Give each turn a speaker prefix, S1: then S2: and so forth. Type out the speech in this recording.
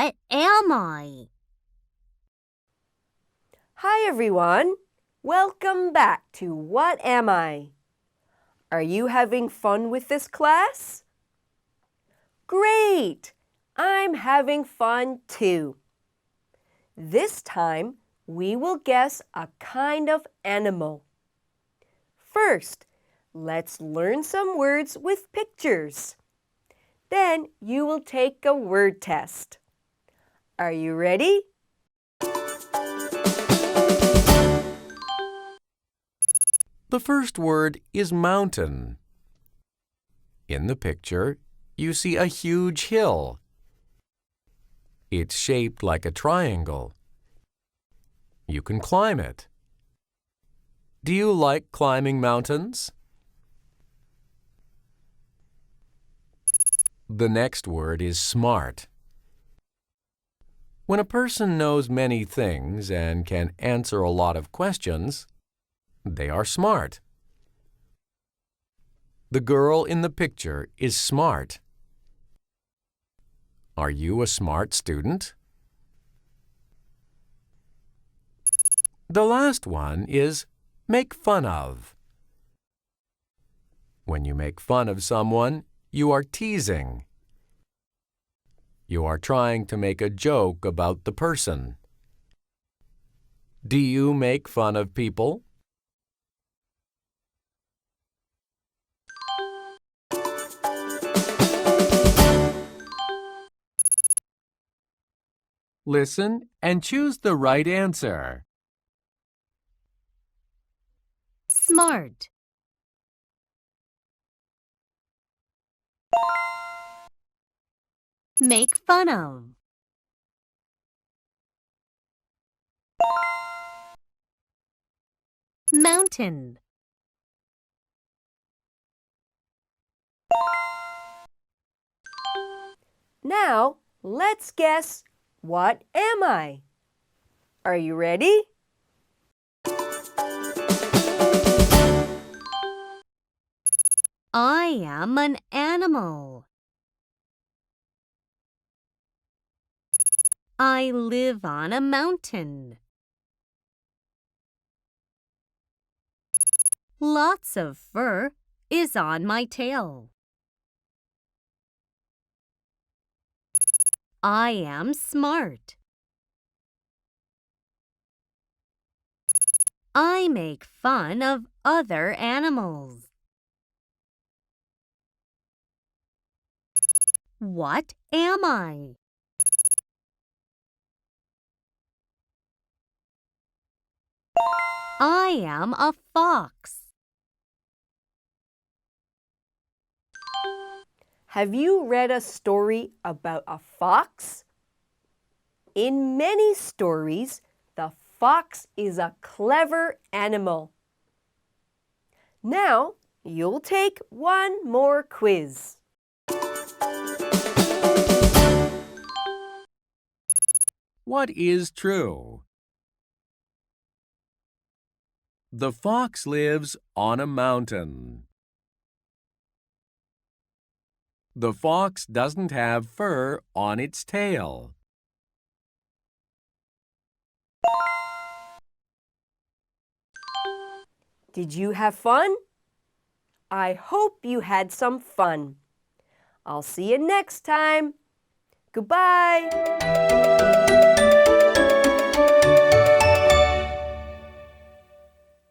S1: What am I?
S2: Hi everyone! Welcome back to What Am I? Are you having fun with this class? Great! I'm having fun too. This time, we will guess a kind of animal. First, let's learn some words with pictures. Then you will take a word test. Are you ready?
S3: The first word is mountain. In the picture, you see a huge hill. It's shaped like a triangle. You can climb it. Do you like climbing mountains? The next word is smart. When a person knows many things and can answer a lot of questions, they are smart. The girl in the picture is smart. Are you a smart student? The last one is make fun of. When you make fun of someone, you are teasing. You are trying to make a joke about the person. Do you make fun of people? Listen and choose the right answer.
S1: Smart. Make fun of. Mountain.
S2: Now, let's guess, what am I? Are you ready?
S1: I am an animal. I live on a mountain. Lots of fur is on my tail. I am smart. I make fun of other animals. What am I? I am a fox.
S2: Have you read a story about a fox? In many stories, the fox is a clever animal. Now, you'll take one more quiz.
S3: What is true? The fox lives on a mountain. The fox doesn't have fur on its tail.
S2: Did you have fun? I hope you had some fun. I'll see you next time. Goodbye.